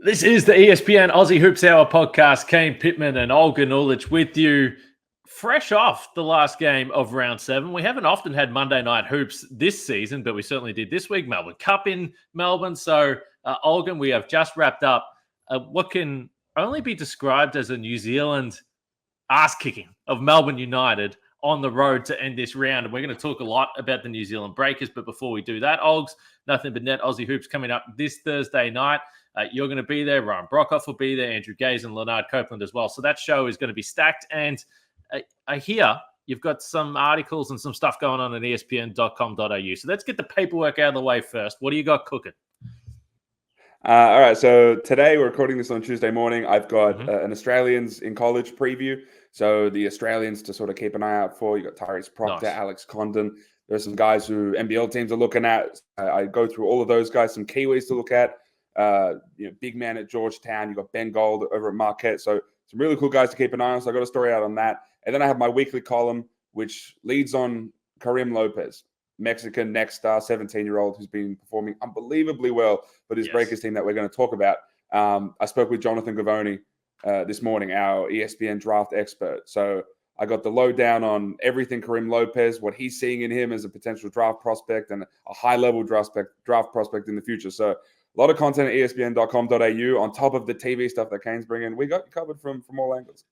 This is the ESPN Aussie Hoops Hour podcast. Kane, Pittman and Olgun Ulich with you, fresh off the last game of round 7. We haven't often had Monday night hoops this season, but we certainly did this week. Melbourne Cup in Melbourne. So, Olgun, we have just wrapped up what can only be described as a New Zealand ass-kicking of Melbourne United on the road to end this round. And we're going to talk a lot about the New Zealand Breakers. But before we do that, Olgs, nothing but net Aussie Hoops coming up this Thursday night. You're going to be there. Ryan Brockhoff will be there. Andrew Gaze and Leonard Copeland as well. So that show is going to be stacked. And I hear you've got some articles and some stuff going on at espn.com.au. So let's get the paperwork out of the way first. What do you got cooking? All right. So today we're recording this on Tuesday morning. I've got an Australians in college preview. So the Australians to sort of keep an eye out for. You got Tyrese Proctor, nice. Alex Condon. There's some guys who NBL teams are looking at. I go through all of those guys. Some Kiwis to look at. Big man at Georgetown. You got Ben Gold over at Marquette. So some really cool guys to keep an eye on. So I got a story out on that. And then I have my weekly column, which leads on Karim Lopez, Mexican next star, 17-year-old who's been performing unbelievably well for this Breakers team that we're going to talk about. I spoke with Jonathan Gavoni this morning, our ESPN draft expert. So I got the lowdown on everything Karim Lopez, what he's seeing in him as a potential draft prospect and a high-level draft prospect in the future. So a lot of content at espn.com.au on top of the TV stuff that Kane's bringing. We got you covered from all angles.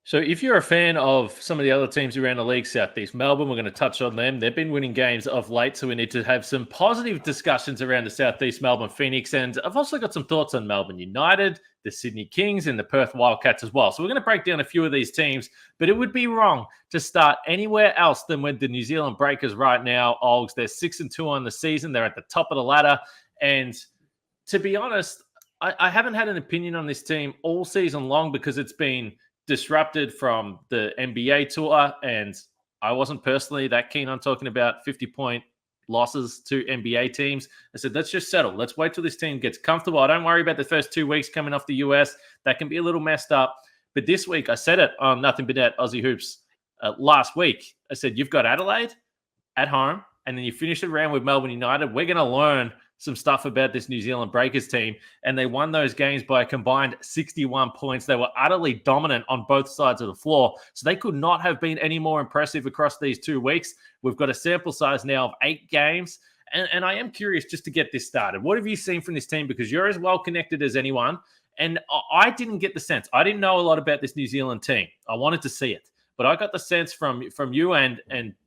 So if you're a fan of some of the other teams around the league, South East Melbourne, we're going to touch on them. They've been winning games of late, so we need to have some positive discussions around the South East Melbourne Phoenix. And I've also got some thoughts on Melbourne United, the Sydney Kings, and the Perth Wildcats as well. So we're going to break down a few of these teams, but it would be wrong to start anywhere else than with the New Zealand Breakers right now. Olgs, they're 6-2 on the season. They're at the top of the ladder. And to be honest, I haven't had an opinion on this team all season long because it's been disrupted from the NBA tour, and I wasn't personally that keen on talking about 50-point losses to NBA teams. I said, let's just settle. Let's wait till this team gets comfortable. I don't worry about the first 2 weeks coming off the US. That can be a little messed up. But this week, I said it on Nothing But Net Aussie Hoops last week. I said, you've got Adelaide at home, and then you finish the round with Melbourne United. We're going to learn some stuff about this New Zealand Breakers team, and they won those games by a combined 61 points. They were utterly dominant on both sides of the floor, so they could not have been any more impressive across these 2 weeks. We've got a sample size now of 8 games, and I am curious just to get this started. What have you seen from this team? Because you're as well connected as anyone, and I didn't get the sense. I didn't know a lot about this New Zealand team. I wanted to see it, but I got the sense from you and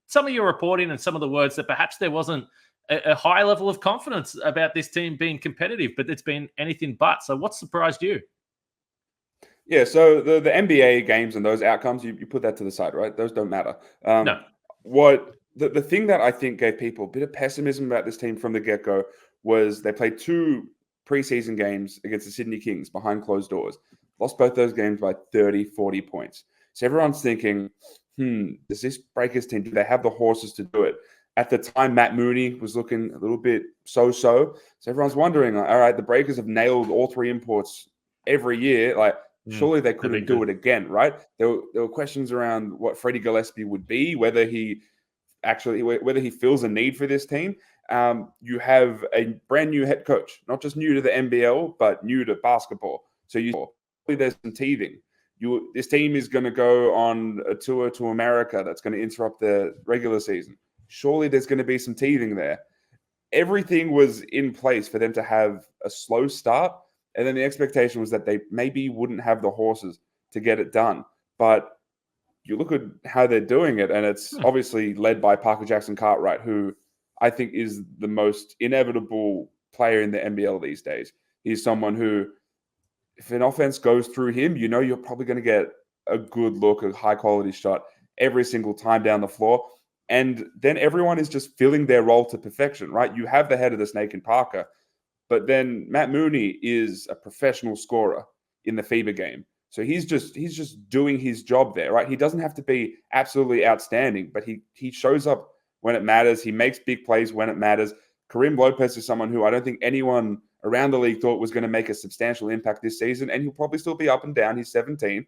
some of your reporting and some of the words that perhaps there wasn't a high level of confidence about this team being competitive, but it's been anything but. So what surprised you? Yeah, so the NBA games and those outcomes, you put that to the side, right? Those don't matter. No. What the thing that I think gave people a bit of pessimism about this team from the get-go was they played 2 preseason games against the Sydney Kings behind closed doors. Lost both those games by 30, 40 points. So everyone's thinking, does this Breakers team, do they have the horses to do it? At the time, Matt Mooney was looking a little bit so-so. So everyone's wondering, all right, the Breakers have nailed all 3 imports every year. Like, surely they couldn't do it again, right? There were questions around what Freddie Gillespie would be, whether he feels a need for this team. You have a brand new head coach, not just new to the NBL, but new to basketball. So there's some teething. This team is going to go on a tour to America that's going to interrupt the regular season. Surely there's going to be some teething there. Everything was in place for them to have a slow start, and then the expectation was that they maybe wouldn't have the horses to get it done. But you look at how they're doing it, and it's obviously led by Parker Jackson Cartwright, who I think is the most inevitable player in the NBL these days. He's someone who, if an offense goes through him, you're probably going to get a good look, a high-quality shot every single time down the floor. And then everyone is just filling their role to perfection, right? You have the head of the snake in Parker, but then Matt Mooney is a professional scorer in the FIBA game. So he's just doing his job there, right? He doesn't have to be absolutely outstanding, but he shows up when it matters. He makes big plays when it matters. Karim Lopez is someone who I don't think anyone around the league thought was going to make a substantial impact this season, and he'll probably still be up and down. He's 17.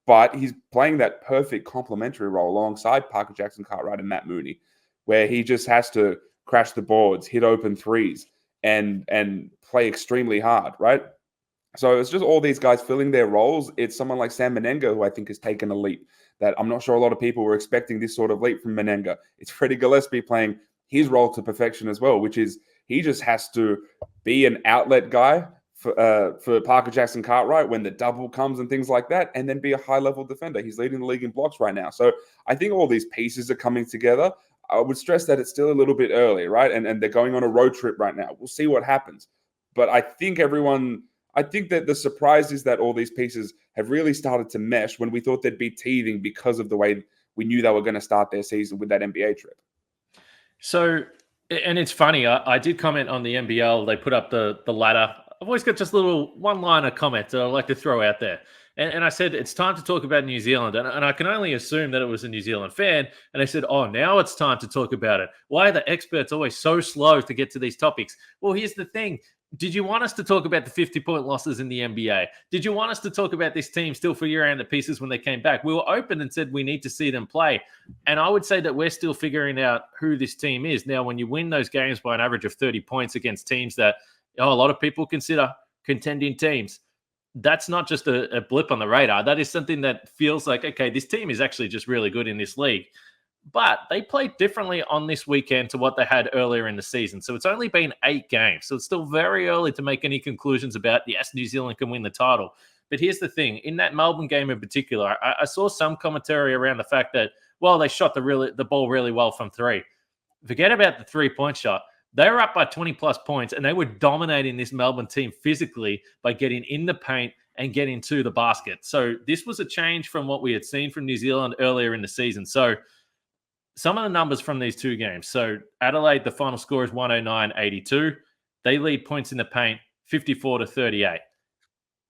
But he's playing that perfect complementary role alongside Parker Jackson Cartwright and Matt Mooney, where he just has to crash the boards, hit open threes, and play extremely hard, right? So it's just all these guys filling their roles. It's someone like Sam Menenga, who I think has taken a leap that I'm not sure a lot of people were expecting this sort of leap from Menenga. It's Freddie Gillespie playing his role to perfection as well, which is he just has to be an outlet guy for Parker Jackson Cartwright when the double comes and things like that, and then be a high-level defender. He's leading the league in blocks right now. So I think all these pieces are coming together. I would stress that it's still a little bit early, right? And they're going on a road trip right now. We'll see what happens. But I think that the surprise is that all these pieces have really started to mesh when we thought they'd be teething because of the way we knew they were going to start their season with that NBA trip. So, and it's funny, I did comment on the NBL. They put up the ladder. I've always got just a little one-liner comment that I like to throw out there. And I said, it's time to talk about New Zealand. And I can only assume that it was a New Zealand fan. And they said, oh, now it's time to talk about it. Why are the experts always so slow to get to these topics? Well, here's the thing. Did you want us to talk about the 50-point losses in the NBA? Did you want us to talk about this team still figuring out the pieces when they came back? We were open and said we need to see them play. And I would say that we're still figuring out who this team is. Now, when you win those games by an average of 30 points against teams that a lot of people consider contending teams, that's not just a blip on the radar. That is something that feels like, okay, this team is actually just really good in this league. But they played differently on this weekend to what they had earlier in the season. So it's only been 8 games. So it's still very early to make any conclusions about, yes, New Zealand can win the title. But here's the thing. In that Melbourne game in particular, I saw some commentary around the fact that, well, they shot the ball really well from 3. Forget about the 3-point shot. They were up by 20-plus points, and they were dominating this Melbourne team physically by getting in the paint and getting to the basket. So this was a change from what we had seen from New Zealand earlier in the season. So some of the numbers from these 2 games. So Adelaide, the final score is 109-82. They lead points in the paint 54-38.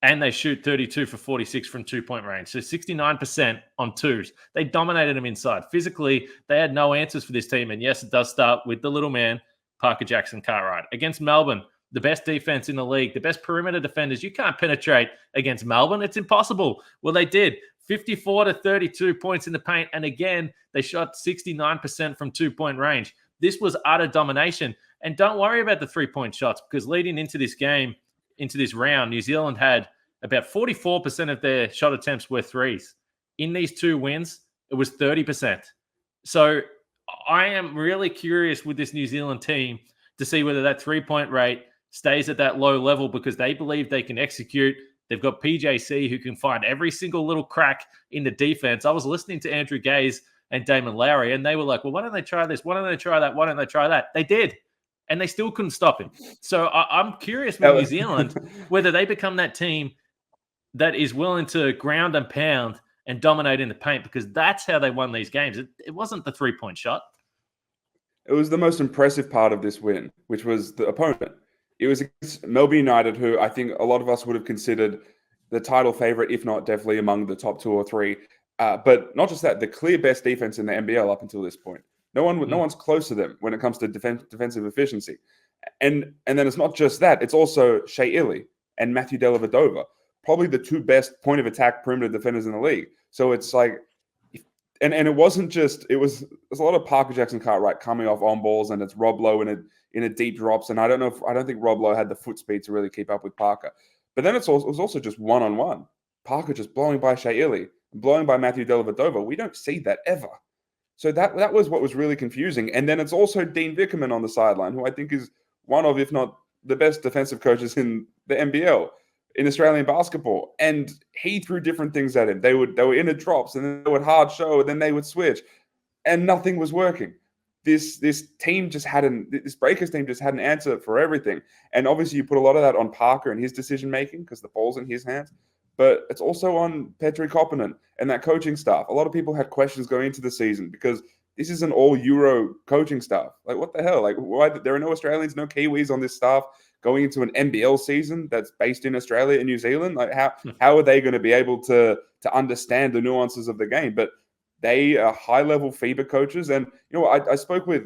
And they shoot 32 for 46 from 2-point range. So 69% on twos. They dominated them inside. Physically, they had no answers for this team. And yes, it does start with the little man, Parker Jackson Cartwright. Against Melbourne, the best defense in the league, the best perimeter defenders. You can't penetrate against Melbourne. It's impossible. Well, they did. 54-32 points in the paint. And again, they shot 69% from 2-point range. This was utter domination. And don't worry about the 3-point shots, because leading into this game, into this round, New Zealand had about 44% of their shot attempts were threes. In these 2 wins, it was 30%. So I am really curious with this New Zealand team to see whether that 3-point rate stays at that low level, because they believe they can execute. They've got PJC who can find every single little crack in the defense. I was listening to Andrew Gaze and Damon Lowry, and they were like, well, why don't they try this? Why don't they try that? Why don't they try that? They did. And they still couldn't stop him. So I'm curious with New Zealand whether they become that team that is willing to ground and pound and dominate in the paint, because that's how they won these games. It wasn't the 3-point shot. It was the most impressive part of this win, which was the opponent. It was against Melbourne United, who I think a lot of us would have considered the title favorite, if not definitely among the top 2 or 3. But not just that, the clear best defense in the NBL up until this point. No one's close to them when it comes to defensive efficiency. And then it's not just that. It's also Shea Ili and Matthew Dellavedova, probably the 2 best point of attack perimeter defenders in the league. So it's like, and it wasn't just, there's a lot of Parker Jackson Cartwright coming off on balls, and it's Rob Lowe in a deep drops. And I don't think Rob Lowe had the foot speed to really keep up with Parker. But then it was also just one-on-one. Parker just blowing by Shea Ili, blowing by Matthew Dellavedova. We don't see that ever. So that was what was really confusing. And then it's also Dean Vickerman on the sideline, who I think is one of, if not the best defensive coaches in the NBL, in Australian basketball. And he threw different things at him. They were in a drops, and then they would hard show, and then they would switch. And nothing was working. This team just this Breakers team just had an answer for everything. And obviously you put a lot of that on Parker and his decision-making, because the ball's in his hands. But it's also on Petri Koppinen and that coaching staff. A lot of people had questions going into the season, because this is an all-Euro coaching staff. Like, what the hell? Like, why? There are no Australians, no Kiwis on this staff going into an NBL season that's based in Australia and New Zealand. Like, how are they going to be able to understand the nuances of the game? But they are high-level FIBA coaches. And, I spoke with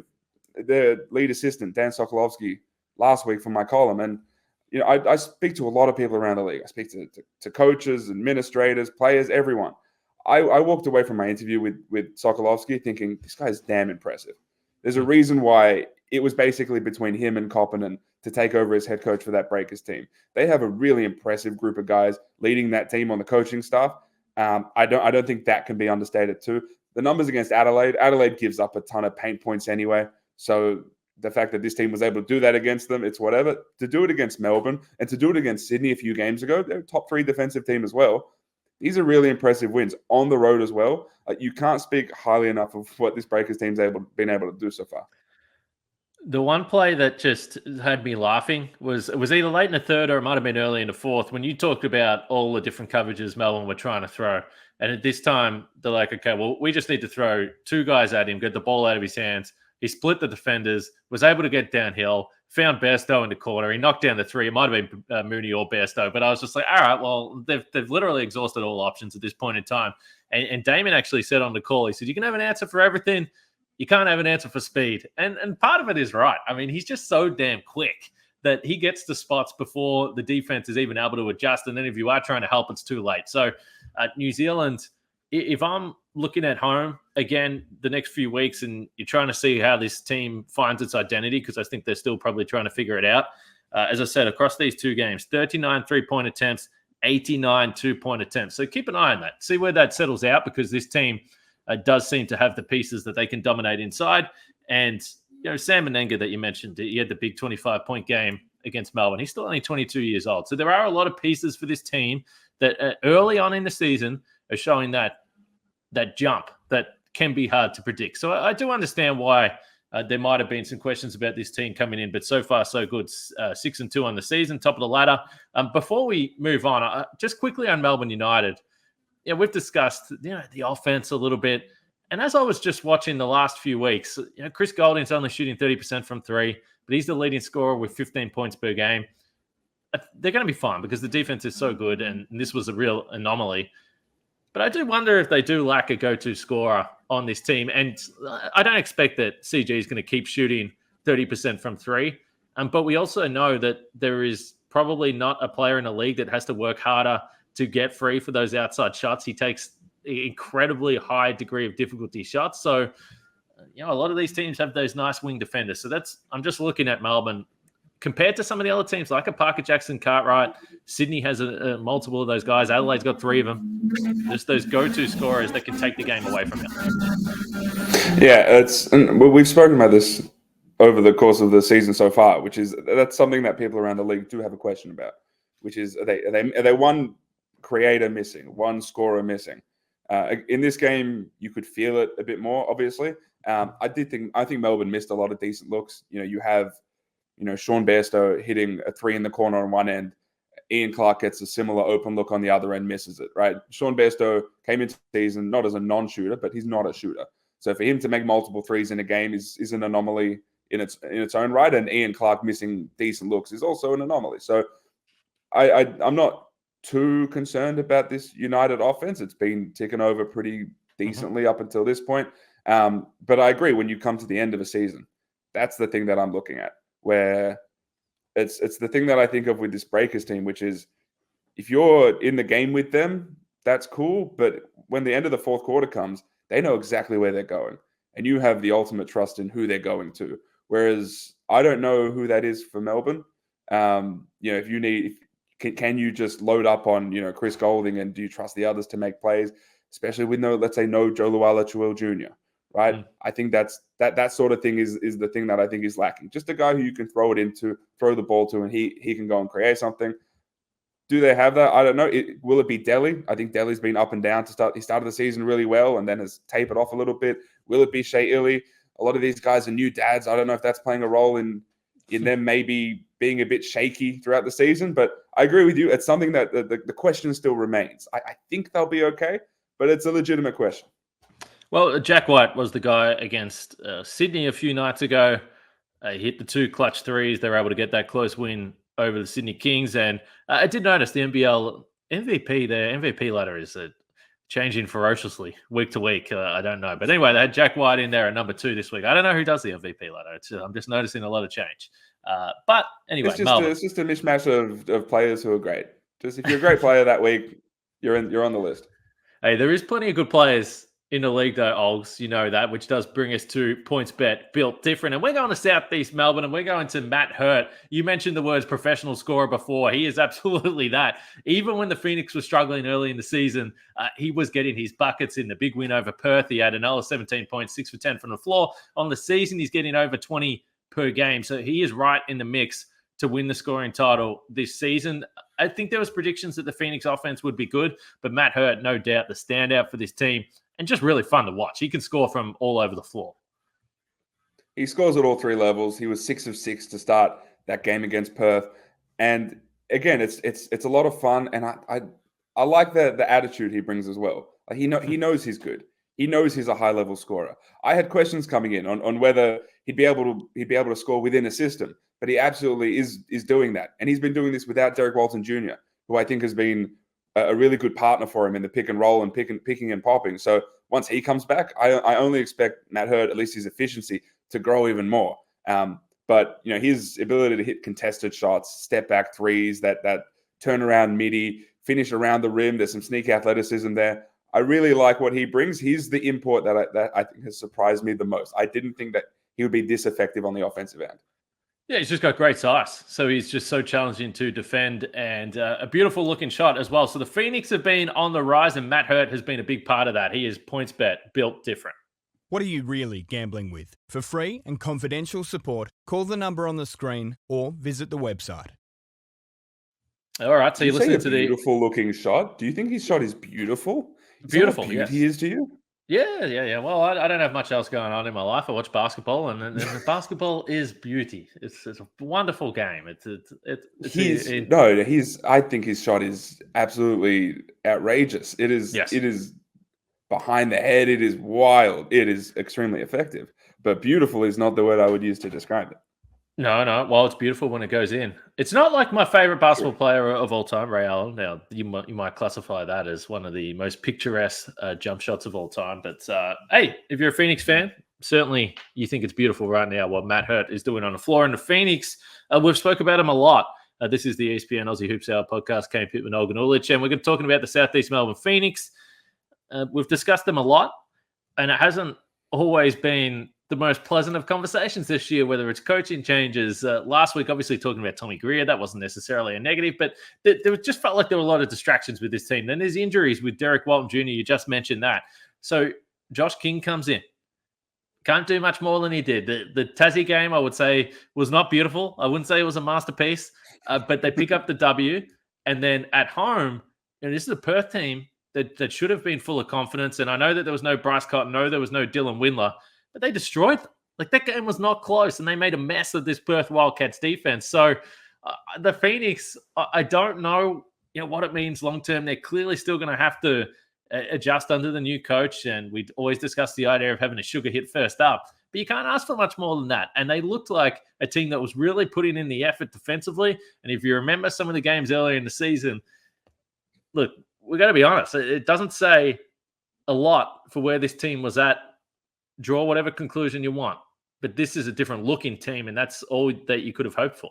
the lead assistant, Dan Sokolovsky, last week for my column. And, I speak to a lot of people around the league. I speak to coaches, administrators, players, everyone. I walked away from my interview with Sokolovsky thinking, this guy is damn impressive. There's a reason why it was basically between him and Koppinen to take over as head coach for that Breakers team. They have a really impressive group of guys leading that team on the coaching staff. I don't think that can be understated too. The numbers against Adelaide gives up a ton of paint points anyway. So the fact that this team was able to do that against them, it's whatever. To do it against Melbourne and to do it against Sydney a few games ago, they're a top 3 defensive team as well. These are really impressive wins on the road as well. You can't speak highly enough of what this Breakers team's been able to do so far. The one play that just had me laughing was either late in the third or it might have been early in the fourth when you talked about all the different coverages Melbourne were trying to throw. And at this time, they're like, okay, well, we just need to throw 2 guys at him, get the ball out of his hands. He split the defenders, was able to get downhill, found Bairstow in the corner. He knocked down the 3. It might have been Mooney or Bairstow, but I was just like, all right, well, they've literally exhausted all options at this point in time. And Damon actually said on the call, he said, you can have an answer for everything. You can't have an answer for speed. And part of it is right. I mean, he's just so damn quick that he gets to spots before the defense is even able to adjust. And then if you are trying to help, it's too late. So New Zealand, if I'm looking at home again the next few weeks and you're trying to see how this team finds its identity, because I think they're still probably trying to figure it out. As I said, across these 2 games, 39 3-point attempts, 89 2-point attempts. So keep an eye on that. See where that settles out, because this team does seem to have the pieces that they can dominate inside. And, Sam Menenga that you mentioned, he had the big 25-point game against Melbourne. He's still only 22 years old. So there are a lot of pieces for this team that early on in the season are showing that jump that can be hard to predict. So I do understand why there might have been some questions about this team coming in, but so far so good. 6-2 on the season, top of the ladder. Before we move on, just quickly on Melbourne United, we've discussed the offense a little bit. And as I was just watching the last few weeks, Chris Golding's only shooting 30% from 3, but he's the leading scorer with 15 points per game. They're going to be fine because the defense is so good, and this was a real anomaly. But I do wonder if they do lack a go-to scorer on this team. And I don't expect that CG is going to keep shooting 30% from 3. But we also know that there is probably not a player in the league that has to work harder to get free for those outside shots. He takes an incredibly high degree of difficulty shots. So, a lot of these teams have those nice wing defenders. So I'm just looking at Melbourne compared to some of the other teams like a Parker Jackson, Cartwright. Sydney has a multiple of those guys. Adelaide's got 3 of them. Just those go-to scorers that can take the game away from you. Yeah, we've spoken about this over the course of the season so far, that's something that people around the league do have a question about, which is are they one creator missing, one scorer missing? In this game, you could feel it a bit more, obviously. I think Melbourne missed a lot of decent looks. You have Sean Bairstow hitting a 3 in the corner on one end. Ian Clark gets a similar open look on the other end, misses it, right? Sean Bairstow came into the season not as a non-shooter, but he's not a shooter. So for him to make multiple 3s in a game is an anomaly in its own right. And Ian Clark missing decent looks is also an anomaly. So I'm not too concerned about this United offense. It's been ticking over pretty decently up until this point. But I agree, when you come to the end of a season, that's the thing that I'm looking at, where it's the thing that I think of with this Breakers team, which is if you're in the game with them, that's cool. But when the end of the fourth quarter comes, they know exactly where they're going. And you have the ultimate trust in who they're going to. Whereas I don't know who that is for Melbourne. If you need, can you just load up on, Chris Golding, and do you trust the others to make plays, especially with no Joe Luala-Chuil Jr., right? Mm. I think that sort of thing is the thing that I think is lacking. Just a guy who you can throw the ball to, and he can go and create something. Do they have that? I don't know. Will it be Delhi? I think Delhi's been up and down to start. He started the season really well and then has tapered off a little bit. Will it be Shea Illy? A lot of these guys are new dads. I don't know if that's playing a role in them maybe being a bit shaky throughout the season. But I agree with you. It's something that the question still remains. I think they'll be okay, but it's a legitimate question. Well, Jack White was the guy against Sydney a few nights ago. He hit the 2 clutch 3s. They were able to get that close win over the Sydney Kings. And I did notice the NBL MVP, their MVP ladder is changing ferociously week to week. I don't know. But anyway, they had Jack White in there at number 2 this week. I don't know who does the MVP ladder. I'm just noticing a lot of change. But anyway, it's just a mishmash of players who are great. Just if you're a great player that week, you're on the list. Hey, there is plenty of good players in the league, though, Olgs, you know that, which does bring us to Points Bet Built Different. And we're going to South East Melbourne, and we're going to Matt Hurt. You mentioned the words professional scorer before. He is absolutely that. Even when the Phoenix was struggling early in the season, he was getting his buckets in the big win over Perth. He had another 17 points, 6 for 10 from the floor. On the season, he's getting over 20 per game. So he is right in the mix to win the scoring title this season. I think there was predictions that the Phoenix offense would be good, but Matt Hurt, no doubt, the standout for this team. And just really fun to watch. He can score from all over the floor. He scores at all three levels. He was 6 of 6 to start that game against Perth. And again, it's a lot of fun. And I like the attitude he brings as well. Like he knows he's good. He knows he's a high level scorer. I had questions coming in on whether he'd be able to score within a system, but he absolutely is doing that. And he's been doing this without Derek Walton Jr., who I think has been a really good partner for him in the pick and roll and picking and popping. So once he comes back, I only expect Matt Hurt, at least his efficiency, to grow even more. But his ability to hit contested shots, step back threes, that turnaround midi, finish around the rim. There's some sneaky athleticism there. I really like what he brings. He's the import that I think has surprised me the most. I didn't think that he would be this effective on the offensive end. Yeah, he's just got great size. So he's just so challenging to defend and a beautiful looking shot as well. So the Phoenix have been on the rise and Matt Hurt has been a big part of that. He is Points Bet Built Different. What are you really gambling with? For free and confidential support, call the number on the screen or visit the website. All right, so you're listening to the beautiful looking shot. Do you think his shot is beautiful? Beautiful, yes. He is to you? Yeah. Well, I don't have much else going on in my life. I watch basketball, and basketball is beauty. It's a wonderful game. I think his shot is absolutely outrageous. It is. Yes. It is behind the head. It is wild. It is extremely effective. But beautiful is not the word I would use to describe it. No. Well, it's beautiful when it goes in. It's not like my favorite basketball player of all time, Ray Allen. Now, you might classify that as one of the most picturesque jump shots of all time. But hey, if you're a Phoenix fan, certainly you think it's beautiful right now what Matt Hurt is doing on the floor. And the Phoenix, we've spoke about him a lot. This is the ESPN Aussie Hoops Hour podcast, Kane, Pittman, Olgun, Ulich, and we're going to be talking about the South East Melbourne Phoenix. We've discussed them a lot, and it hasn't always been the most pleasant of conversations this year, whether it's coaching changes. Last week, obviously talking about Tommy Greer, that wasn't necessarily a negative, but there just felt like there were a lot of distractions with this team. Then there's injuries with Derek Walton Jr., you just mentioned that. So Josh King comes in. Can't do much more than he did. The Tassie game, I would say, was not beautiful. I wouldn't say it was a masterpiece, but they pick up the W. And then at home, and this is a Perth team that should have been full of confidence. And I know that there was no Bryce Cotton, no, there was no Dylan Windler, but they destroyed them. Like, that game was not close, and they made a mess of this Perth Wildcats defense. So the Phoenix, I don't know, what it means long term. They're clearly still going to have to adjust under the new coach, and we always discuss the idea of having a sugar hit first up. But you can't ask for much more than that. And they looked like a team that was really putting in the effort defensively. And if you remember some of the games earlier in the season, look, we're going to be honest. It doesn't say a lot for where this team was at. Draw whatever conclusion you want. But this is a different looking team, and that's all that you could have hoped for.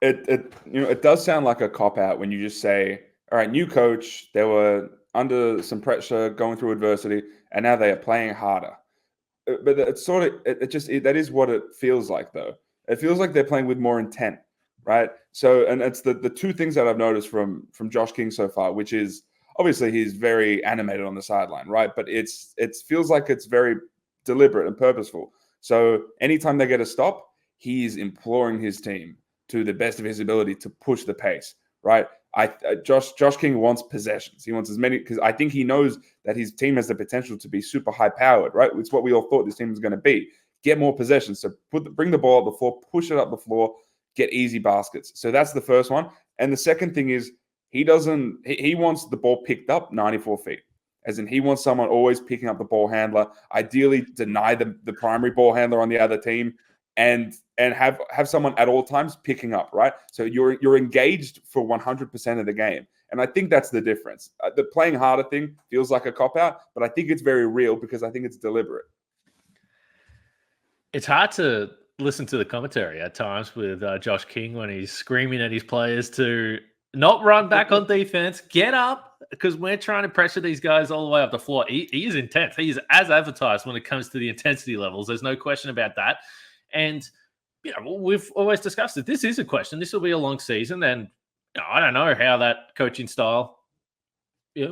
It does sound like a cop-out when you just say, all right, new coach, they were under some pressure, going through adversity, and now they are playing harder. But it's that is what it feels like, though. It feels like they're playing with more intent, right? So, and it's the two things that I've noticed from Josh King so far, which is obviously he's very animated on the sideline, right? But it feels like it's very deliberate and purposeful. So anytime they get a stop, he's imploring his team to the best of his ability to push the pace, right? Josh King wants possessions. He wants as many, because I think he knows that his team has the potential to be super high powered, right? It's what we all thought this team was going to be. Get more possessions. So bring the ball up the floor, push it up the floor, get easy baskets. So that's the first one. And the second thing is he wants the ball picked up 94 feet. As in, he wants someone always picking up the ball handler, ideally deny the primary ball handler on the other team, and have someone at all times picking up, right? So you're engaged for 100% of the game. And I think that's the difference. The playing harder thing feels like a cop-out, but I think it's very real because I think it's deliberate. It's hard to listen to the commentary at times with Josh King when he's screaming at his players to not run back on defense, get up because we're trying to pressure these guys all the way up the floor. He is intense. He is as advertised when it comes to the intensity levels. There's no question about that. And we've always discussed it. This is a question. This will be a long season, and I don't know how that coaching style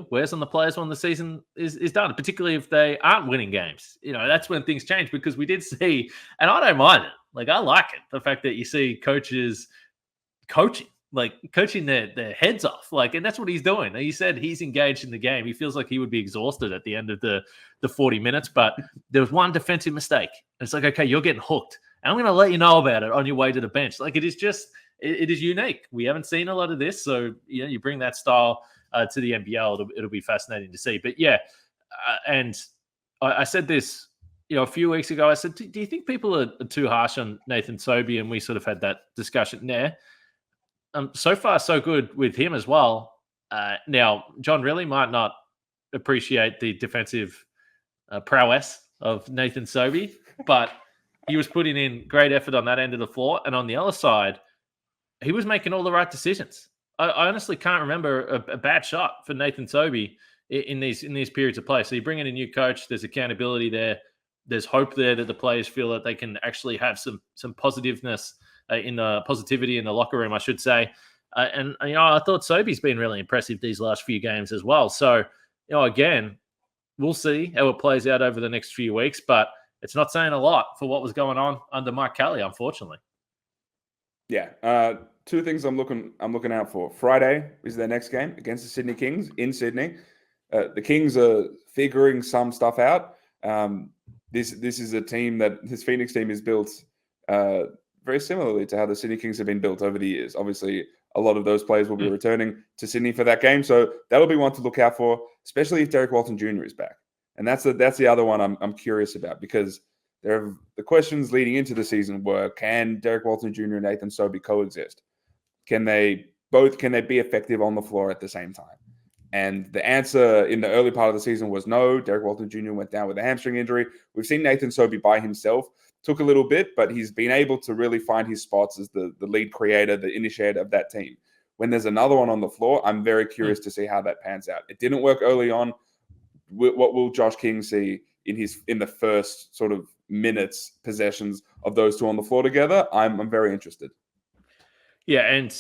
wears on the players when the season is done, particularly if they aren't winning games. That's when things change, because we did see, and I don't mind it. Like, I like it, the fact that you see coaches coaching their heads off. And that's what he's doing. He said he's engaged in the game. He feels like he would be exhausted at the end of the 40 minutes, but there was one defensive mistake. And it's like, okay, you're getting hooked. And I'm going to let you know about it on your way to the bench. It is just, it is unique. We haven't seen a lot of this. So, you bring that style to the NBL, it'll be fascinating to see. But yeah, and I said this, a few weeks ago. I said, do you think people are too harsh on Nathan Sobey? And we sort of had that discussion there. So far, so good with him as well. Now, John really might not appreciate the defensive prowess of Nathan Sobey, but he was putting in great effort on that end of the floor. And on the other side, he was making all the right decisions. I honestly can't remember a bad shot for Nathan Sobey in these periods of play. So you bring in a new coach, there's accountability there. There's hope there that the players feel that they can actually have some positiveness in the positivity in the locker room, I should say. And I thought Sobey's been really impressive these last few games as well. So, again, we'll see how it plays out over the next few weeks, but it's not saying a lot for what was going on under Mike Kelly, unfortunately. Yeah. Two things I'm looking out for. Friday is their next game against the Sydney Kings in Sydney. The Kings are figuring some stuff out. This is a team that this Phoenix team is built very similarly to how the Sydney Kings have been built over the years. Obviously, a lot of those players will be returning to Sydney for that game, so that'll be one to look out for, especially if Derek Walton Jr. is back. And that's the other one I'm curious about, because the questions leading into the season were, can Derek Walton Jr. and Nathan Sobey coexist? Can they be effective on the floor at the same time? And the answer in the early part of the season was no. Derek Walton Jr. went down with a hamstring injury. We've seen Nathan Sobey by himself. Took a little bit, but he's been able to really find his spots as the lead creator, the initiator of that team. When there's another one on the floor, I'm very curious to see how that pans out. It didn't work early on. What will Josh King see in the first sort of minutes, possessions of those two on the floor together? I'm very interested. Yeah, and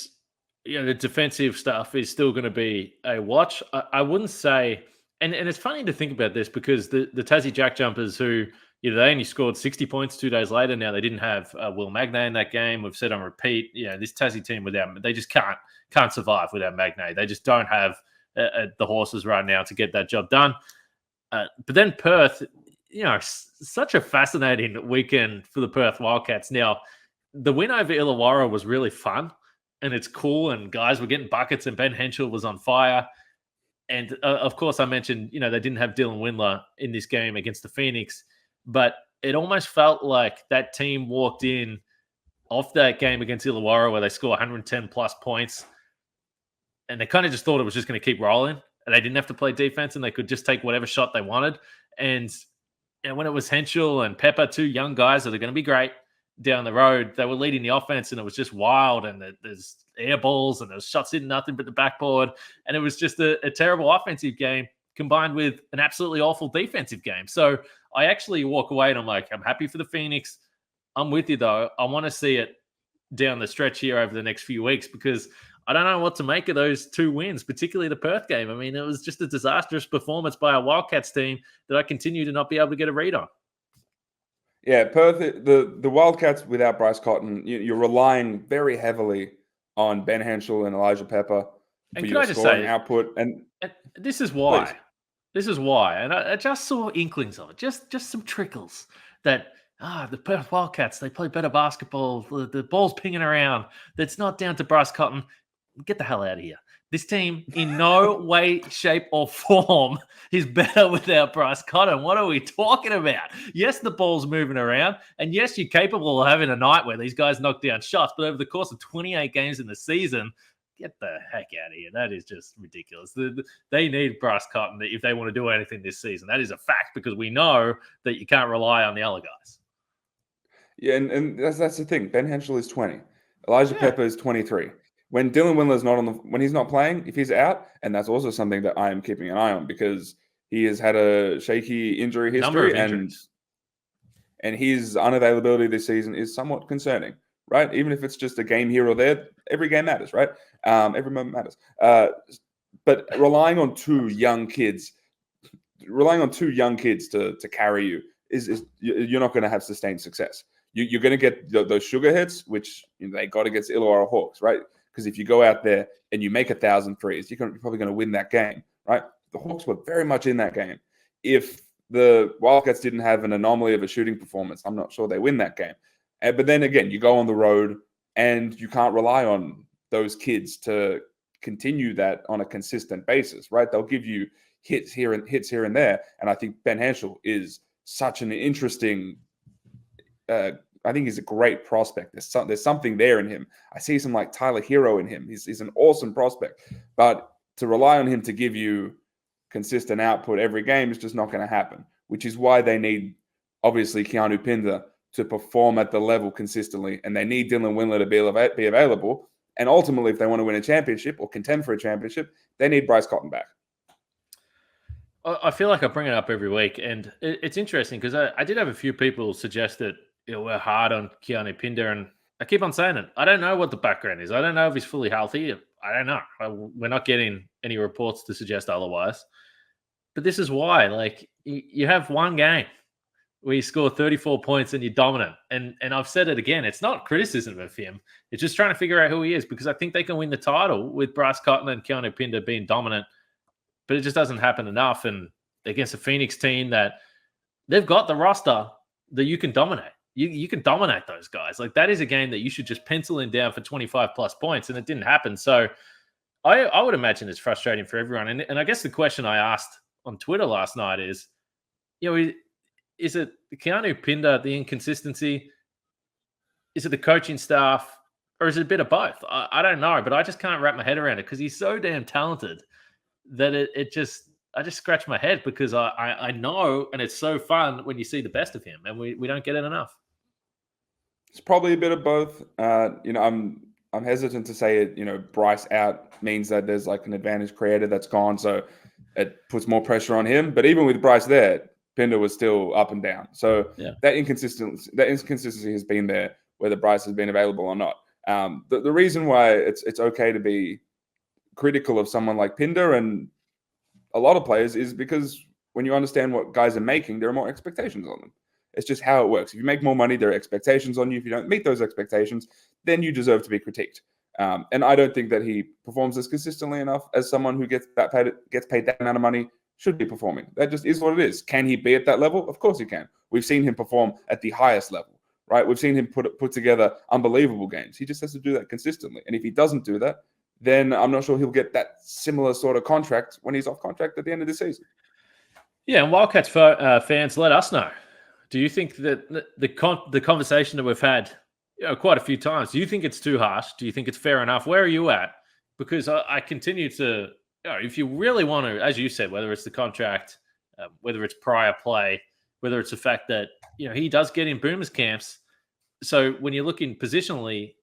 the defensive stuff is still going to be a watch. I wouldn't say, and it's funny to think about this, because the Tassie Jack Jumpers, who they only scored 60 points 2 days later. Now, they didn't have Will Magnay in that game. We've said on repeat, this Tassie team they just can't survive without Magnay. They just don't have the horses right now to get that job done. But then Perth, such a fascinating weekend for the Perth Wildcats. Now, the win over Illawarra was really fun, and it's cool, and guys were getting buckets, and Ben Henschel was on fire. And, of course, I mentioned, they didn't have Dylan Windler in this game against the Phoenix. But it almost felt like that team walked in off that game against Illawarra, where they score 110 plus points, and they kind of just thought it was just going to keep rolling, and they didn't have to play defense, and they could just take whatever shot they wanted. And when it was Henschel and Pepper, two young guys that are going to be great down the road, they were leading the offense, and it was just wild. And there's air balls, and there's shots in nothing but the backboard, and it was just a terrible offensive game combined with an absolutely awful defensive game. So I actually walk away and I'm like, I'm happy for the Phoenix. I'm with you, though. I want to see it down the stretch here over the next few weeks, because I don't know what to make of those two wins, particularly the Perth game. I mean, it was just a disastrous performance by a Wildcats team that I continue to not be able to get a read on. Yeah, Perth, the Wildcats without Bryce Cotton, you're relying very heavily on Ben Henschel and Elijah Pepper for your scoring output. And this is why. Please. This is why. And I just saw inklings of it, just some trickles that, the Perth Wildcats, they play better basketball. The ball's pinging around. That's not down to Bryce Cotton. Get the hell out of here. This team in no way, shape, or form is better without Bryce Cotton. What are we talking about? Yes, the ball's moving around. And yes, you're capable of having a night where these guys knock down shots. But over the course of 28 games in the season, get the heck out of here. That is just ridiculous. They need Bryce Cotton if they want to do anything this season. That is a fact, because we know that you can't rely on the other guys. Yeah, and that's the thing. Ben Henschel is 20. Elijah Pepper is 23. when Dylan Windler's when he's not playing, if he's out, and that's also something that I am keeping an eye on because he has had a shaky injury history and his unavailability this season is somewhat concerning, right? Even if it's just a game here or there, every game matters, right? Every moment matters. But relying on two young kids to carry you is you're not going to have sustained success. You're going to get those sugar hits, which they got against Illawarra Hawks, right? Because if you go out there and you make 1,000 threes, you're probably going to win that game, right? The Hawks were very much in that game. If the Wildcats didn't have an anomaly of a shooting performance, I'm not sure they win that game. But then again, you go on the road and you can't rely on those kids to continue that on a consistent basis, right? They'll give you hits here and there. And I think Ben Henschel is such an interesting I think he's a great prospect. There's something there in him. I see some like Tyler Hero in him. He's an awesome prospect. But to rely on him to give you consistent output every game is just not going to happen, which is why they need, obviously, Keanu Pinder to perform at the level consistently, and they need Dylan Windler to be available. And ultimately, if they want to win a championship or contend for a championship, they need Bryce Cotton back. I feel like I bring it up every week, and it's interesting because I did have a few people suggest that we're hard on Keanu Pinder, and I keep on saying it. I don't know what the background is. I don't know if he's fully healthy. I don't know. We're not getting any reports to suggest otherwise. But this is why. Like, you have one game where you score 34 points and you're dominant. And I've said it again. It's not criticism of him. It's just trying to figure out who he is because I think they can win the title with Bryce Cotton and Keanu Pinder being dominant. But it just doesn't happen enough. And against a Phoenix team that they've got the roster that you can dominate. You can dominate those guys. Like, that is a game that you should just pencil in down for 25 plus points, and it didn't happen. So I would imagine it's frustrating for everyone. And I guess the question I asked on Twitter last night is, is it Keanu Pinder, the inconsistency? Is it the coaching staff? Or is it a bit of both? I don't know, but I just can't wrap my head around it because he's so damn talented that I just scratch my head because I know, and it's so fun when you see the best of him, and we don't get it enough. It's probably a bit of both. I'm hesitant to say it. Bryce out means that there's like an advantage created that's gone, so it puts more pressure on him. But even with Bryce there, Pinder was still up and down. So that inconsistency has been there, whether Bryce has been available or not. The reason why it's okay to be critical of someone like Pinder and a lot of players is because when you understand what guys are making, there are more expectations on them. It's just how it works. If you make more money, there are expectations on you. If you don't meet those expectations, then you deserve to be critiqued. And I don't think that he performs as consistently enough as someone who gets paid that amount of money should be performing. That just is what it is. Can he be at that level? Of course he can. We've seen him perform at the highest level, right? We've seen him put together unbelievable games. He just has to do that consistently. And if he doesn't do that, then I'm not sure he'll get that similar sort of contract when he's off contract at the end of the season. Yeah, and Wildcats fans, let us know. Do you think that the conversation that we've had quite a few times, do you think it's too harsh? Do you think it's fair enough? Where are you at? Because I continue to, if you really want to, as you said, whether it's the contract, whether it's prior play, whether it's the fact that, he does get in Boomers camps. So when you're looking positionally,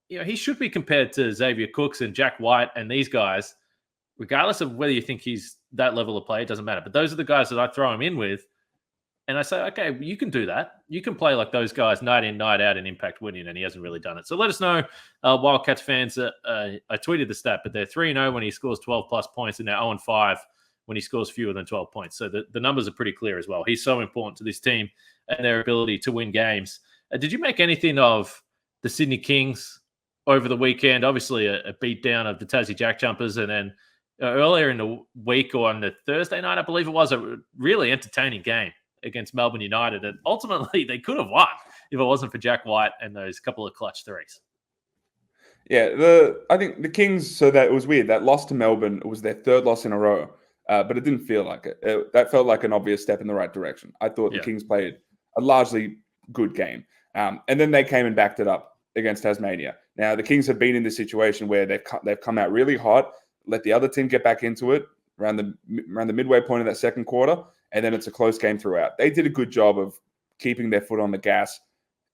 he should be compared to Xavier Cooks and Jack White and these guys, regardless of whether you think he's that level of play, it doesn't matter. But those are the guys that I throw him in with. And I say, okay, you can do that. You can play like those guys night in, night out in impact winning, and he hasn't really done it. So let us know, Wildcats fans. I tweeted the stat, but they're 3-0 when he scores 12-plus points, and they're 0-5 when he scores fewer than 12 points. So the numbers are pretty clear as well. He's so important to this team and their ability to win games. Did you make anything of the Sydney Kings over the weekend? Obviously, a beat down of the Tassie Jack Jumpers, and then earlier in the week or on the Thursday night, I believe it was, a really entertaining game against Melbourne United, and ultimately they could have won if it wasn't for Jack White and those couple of clutch threes. Yeah, I think the Kings, so that it was weird. That loss to Melbourne, it was their third loss in a row, but it didn't feel like it. That felt like an obvious step in the right direction. I thought the Kings played a largely good game. And then they came and backed it up against Tasmania. Now, the Kings have been in this situation where they've come out really hot, let the other team get back into it around the midway point of that second quarter, and then it's a close game throughout. They did a good job of keeping their foot on the gas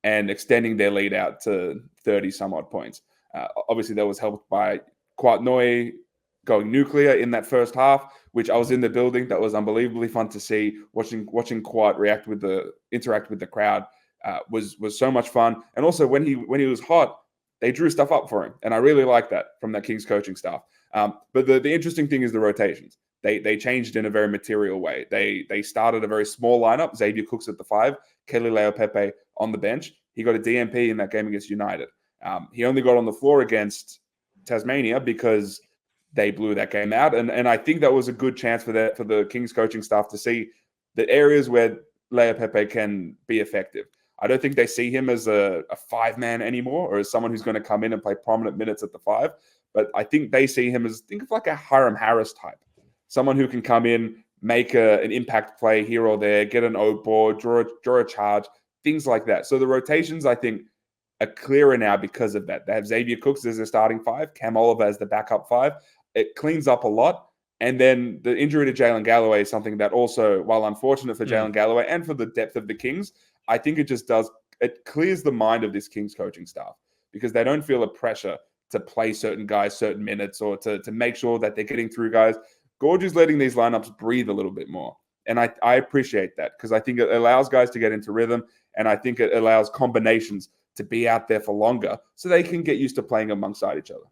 and extending their lead out to 30-some-odd points. Obviously, that was helped by Quat Noi going nuclear in that first half, which I was in the building. That was unbelievably fun to see. Watching Quat interact with the crowd was so much fun. And also when he was hot, they drew stuff up for him, and I really like that from that Kings coaching staff. But the interesting thing is the rotations. They changed in a very material way. They started a very small lineup. Xavier Cooks at the 5, Kelly Leopepe on the bench. He got a DMP in that game against United. He only got on the floor against Tasmania because they blew that game out. And I think that was a good chance for the Kings coaching staff to see the areas where Leopepe can be effective. I don't think they see him as a 5-man anymore, or as someone who's going to come in and play prominent minutes at the 5. But I think they see him as, think of like a Hiram Harris type. Someone who can come in, make an impact play here or there, get an oak board, draw a charge, things like that. So the rotations, I think, are clearer now because of that. They have Xavier Cooks as their starting 5, Cam Oliver as the backup 5. It cleans up a lot. And then the injury to Jalen Galloway is something that also, while unfortunate for Jalen Galloway and for the depth of the Kings, I think it clears the mind of this Kings coaching staff, because they don't feel a pressure to play certain guys certain minutes, or to make sure that they're getting through guys. Gorge is letting these lineups breathe a little bit more. And I appreciate that, because I think it allows guys to get into rhythm, and I think it allows combinations to be out there for longer so they can get used to playing alongside each other.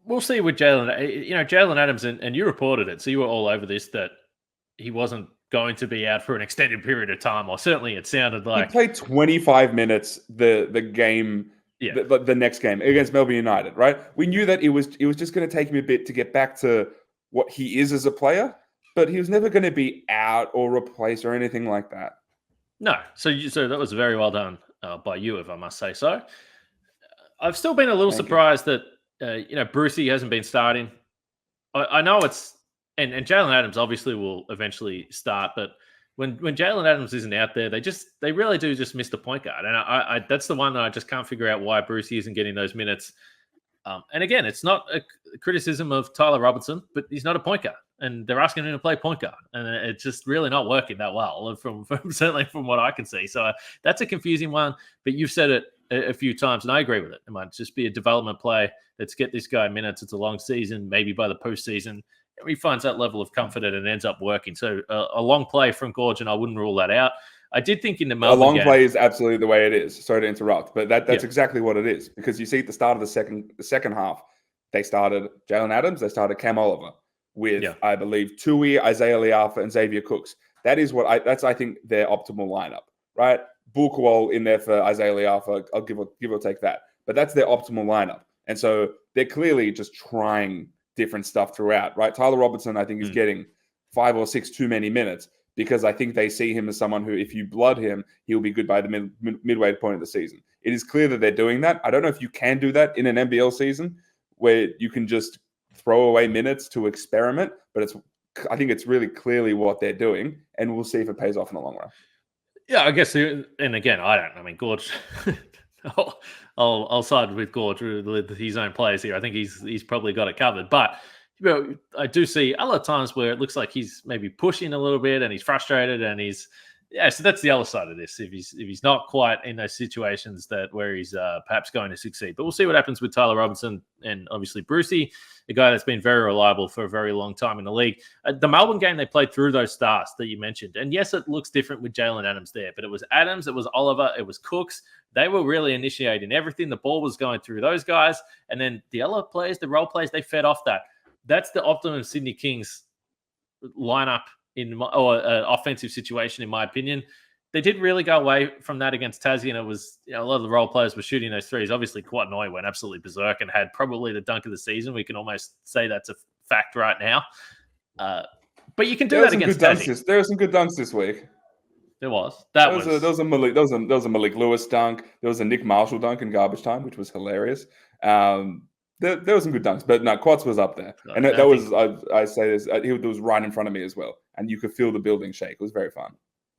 We'll see with Jalen. Jalen Adams, and you reported it, so you were all over this, that he wasn't going to be out for an extended period of time, or certainly it sounded like. He played 25 minutes the game, the next game against Melbourne United, right? We knew that it was just going to take him a bit to get back to what he is as a player, but he was never going to be out or replaced or anything like that. No, so that was very well done by you, if I must say so. I've still been a little surprised that Brucey hasn't been starting. I know it's and Jalen Adams obviously will eventually start, but when Jalen Adams isn't out there, they really do just miss the point guard, and I that's the one that I just can't figure out why Brucey isn't getting those minutes. And again, it's not a criticism of Tyler Robertson, but he's not a point guard, and they're asking him to play point guard, and it's just really not working that well, from certainly from what I can see. So that's a confusing one. But you've said it a few times, and I agree with it. It might just be a development play. Let's get this guy minutes. It's a long season. Maybe by the postseason, he finds that level of comfort and it ends up working. So a long play from Gorge, and I wouldn't rule that out. I did think in the Melbourne game, a long game, play is absolutely the way it is. Sorry to interrupt, but that's exactly what it is. Because you see at the start of the second half, they started Jalen Adams, they started Cam Oliver with, I believe, Tui, Isaiah Liafa, and Xavier Cooks. That is I think their optimal lineup, right? Bulkwall in there for Isaiah Liafa. I'll give or take that. But that's their optimal lineup. And so they're clearly just trying different stuff throughout, right? Tyler Robertson, I think, is getting 5 or 6 too many minutes, because I think they see him as someone who, if you blood him, he'll be good by the midway point of the season. It is clear that they're doing that. I don't know if you can do that in an NBL season where you can just throw away minutes to experiment, but I think it's really clearly what they're doing, and we'll see if it pays off in the long run. Yeah, I guess, and again, I mean, Gorge, I'll side with Gorge with his own players here. I think he's probably got it covered, but I do see other times where it looks like he's maybe pushing a little bit and he's frustrated, and so that's the other side of this. If he's not quite in those situations where he's perhaps going to succeed, but we'll see what happens with Tyler Robinson and obviously Brucey, a guy that's been very reliable for a very long time in the league. The Melbourne game, they played through those stars that you mentioned, and yes, it looks different with Jalen Adams there, but it was Adams, it was Oliver, it was Cooks. They were really initiating everything. The ball was going through those guys, and then the other players, the role players, they fed off that. That's the optimum Sydney Kings lineup or offensive situation, in my opinion. They did really go away from that against Tassie, and it was a lot of the role players were shooting those threes. Obviously, Quat Noi went absolutely berserk and had probably the dunk of the season. We can almost say that's a fact right now. But you can do that against Tassie. There were some good dunks this week. There was. There was a Malik Lewis dunk. There was a Nick Marshall dunk in garbage time, which was hilarious. There were some good dunks, but no, Quats was up there. And I say this, he was right in front of me as well. And you could feel the building shake. It was very fun.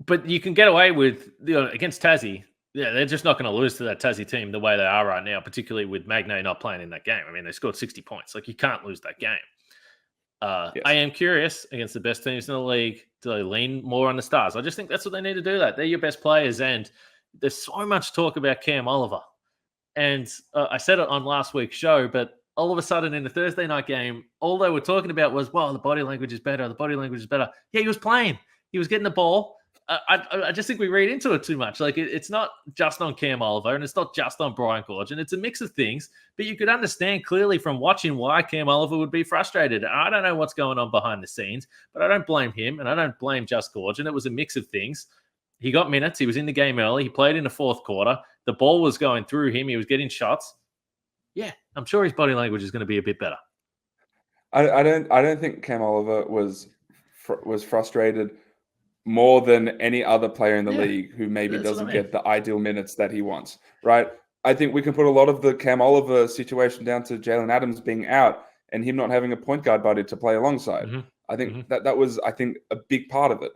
But you can get away with, against Tassie, they're just not going to lose to that Tassie team the way they are right now, particularly with Magnay not playing in that game. I mean, they scored 60 points. Like, you can't lose that game. Yes. I am curious, against the best teams in the league, do they lean more on the stars? I just think that's what they need to do. They're your best players, and there's so much talk about Cam Oliver. And I said it on last week's show, but all of a sudden in the Thursday night game, all they were talking about was, well, the body language is better. The body language is better. Yeah, he was playing. He was getting the ball. I just think we read into it too much. Like, it's not just on Cam Oliver, and it's not just on Brian Goorjian. It's a mix of things, but you could understand clearly from watching why Cam Oliver would be frustrated. And I don't know what's going on behind the scenes, but I don't blame him, and I don't blame just Goorjian. It was a mix of things. He got minutes. He was in the game early. He played in the fourth quarter. The ball was going through him. He was getting shots. Yeah, I'm sure his body language is going to be a bit better. I don't think Cam Oliver was frustrated more than any other player in the league who maybe doesn't get the ideal minutes that he wants, right? I think we can put a lot of the Cam Oliver situation down to Jalen Adams being out and him not having a point guard buddy to play alongside. Mm-hmm. I think that was, I think, a big part of it.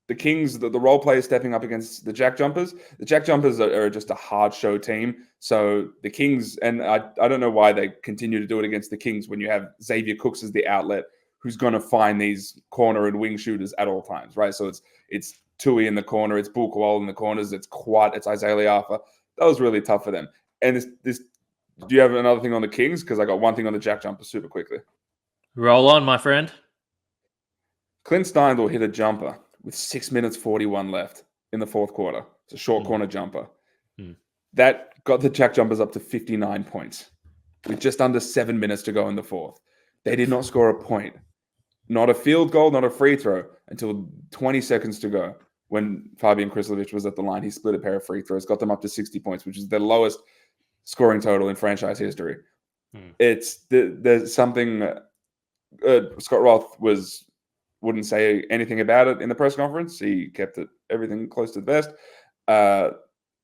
The Kings, the role players stepping up against the Jack Jumpers. The Jack Jumpers are just a hard show team. So the Kings, and I don't know why they continue to do it against the Kings when you have Xavier Cooks as the outlet, who's going to find these corner and wing shooters at all times, right? So it's Tui in the corner, it's Bul Kuol in the corners, it's Quat, it's Isaiah Liafa. That was really tough for them. And this do you have another thing on the Kings? Because I got one thing on the Jack Jumpers super quickly. Roll on, my friend. Clint Steindl hit a jumper with 6 minutes 41 left in the fourth quarter. It's a short corner jumper. That got the Jack Jumpers up to 59 points with just under 7 minutes to go in the fourth. They did not score a point. Not a field goal, not a free throw, until 20 seconds to go. When Fabian Krislovic was at the line, he split a pair of free throws, got them up to 60 points, which is the lowest scoring total in franchise history. There's something Scott Roth wouldn't say anything about it in the press conference. He kept everything close to the vest.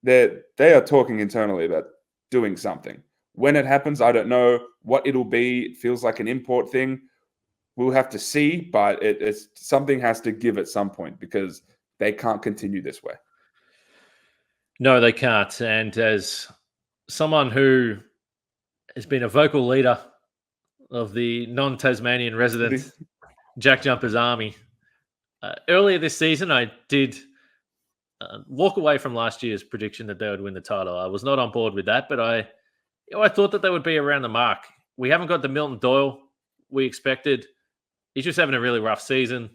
They are talking internally about doing something. When it happens, I don't know what it'll be. It feels like an import thing. We'll have to see, but it's something has to give at some point because they can't continue this way. No, they can't. And as someone who has been a vocal leader of the non-Tasmanian resident Jack Jumpers Army, earlier this season I did walk away from last year's prediction that they would win the title. I was not on board with that, but I thought that they would be around the mark. We haven't got the Milton Doyle we expected. He's just having a really rough season.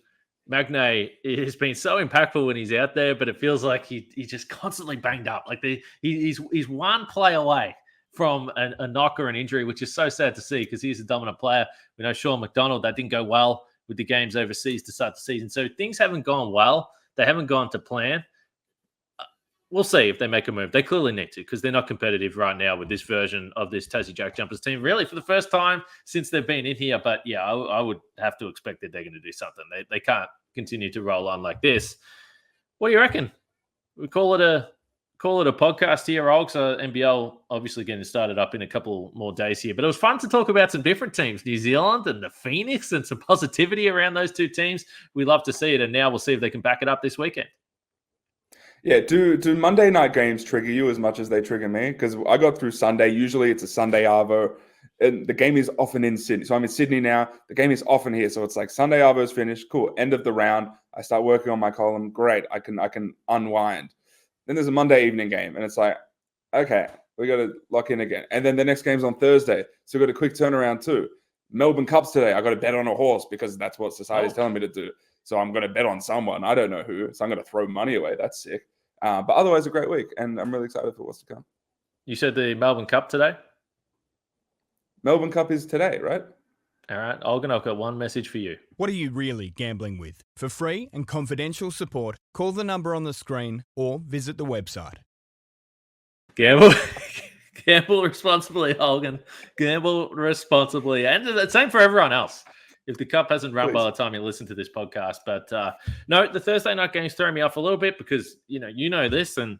Magnay has been so impactful when he's out there, but it feels like he's just constantly banged up. Like he's one play away from a knock or an injury, which is so sad to see because he's a dominant player. We know Sean McDonald, that didn't go well with the games overseas to start the season. So things haven't gone well. They haven't gone to plan. We'll see if they make a move. They clearly need to because they're not competitive right now with this version of this Tassie Jack Jumpers team, really for the first time since they've been in here. But yeah, I would have to expect that they're going to do something. They can't continue to roll on like this. What do you reckon? We call it a podcast here, Olgs. NBL obviously getting started up in a couple more days here, but it was fun to talk about some different teams, New Zealand and the Phoenix, and some positivity around those two teams. We love to see it, and now we'll see if they can back it up this weekend. Yeah, do Monday night games trigger you as much as they trigger me? Because I got through Sunday. Usually it's a Sunday Arvo, and the game is often in Sydney. So I'm in Sydney now. The game is often here. So it's like Sunday Arvo is finished. Cool. End of the round. I start working on my column. Great. I can unwind. Then there's a Monday evening game, and it's like, okay, we got to lock in again. And then the next game's on Thursday. So we've got a quick turnaround too. Melbourne Cups today. I got to bet on a horse because that's what society's telling me to do. So I'm going to bet on someone. I don't know who. So I'm going to throw money away. That's sick. But otherwise, a great week, and I'm really excited for what's to come. You said the Melbourne Cup today? Melbourne Cup is today, right? All right, Olgun, I've got one message for you. What are you really gambling with? For free and confidential support, call the number on the screen or visit the website. Gamble responsibly, Olgun. Gamble responsibly. And the same for everyone else. If the cup hasn't run by the time you listen to this podcast. But no, the Thursday night games throw me off a little bit because, you know this, and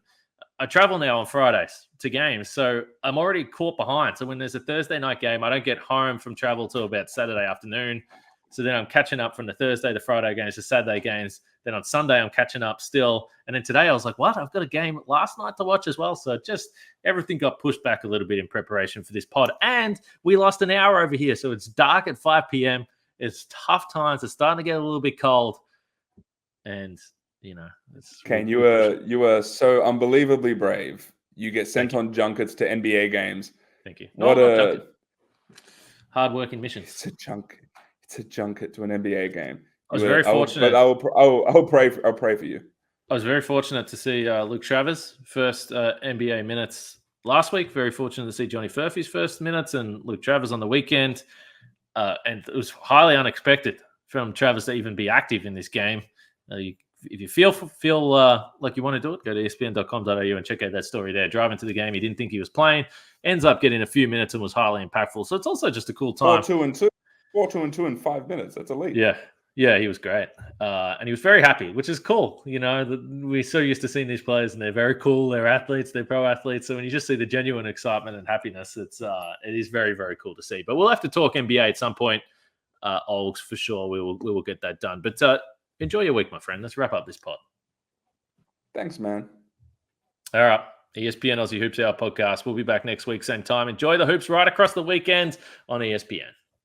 I travel now on Fridays to games. So I'm already caught behind. So when there's a Thursday night game, I don't get home from travel till about Saturday afternoon. So then I'm catching up from the Thursday to Friday games to Saturday games. Then on Sunday, I'm catching up still. And then today I was like, what? I've got a game last night to watch as well. So just everything got pushed back a little bit in preparation for this pod. And we lost an hour over here. So it's dark at 5 p.m. It's tough times. It's starting to get a little bit cold. And, it's... Kane, you were so unbelievably brave. You get sent on junkets to NBA games. Thank you. What a hard-working mission. It's a junket to an NBA game. I was very fortunate. But I'll pray for you. I was very fortunate to see Luke Travers' first NBA minutes last week. Very fortunate to see Johnny Furphy's first minutes and Luke Travers on the weekend. And it was highly unexpected from Travers to even be active in this game. If you feel like you want to do it, go to espn.com.au and check out that story there. Driving to the game, he didn't think he was playing, ends up getting a few minutes and was highly impactful. So it's also just a cool time. 4-2 in 5 minutes. That's elite. Yeah, he was great. And he was very happy, which is cool. We're so used to seeing these players and they're very cool. They're athletes, they're pro athletes. So when you just see the genuine excitement and happiness, it is very, very cool to see. But we'll have to talk NBA at some point, Olgs, for sure. We will get that done. But enjoy your week, my friend. Let's wrap up this pod. Thanks, man. All right. ESPN Aussie Hoops Hour podcast. We'll be back next week, same time. Enjoy the hoops right across the weekend on ESPN.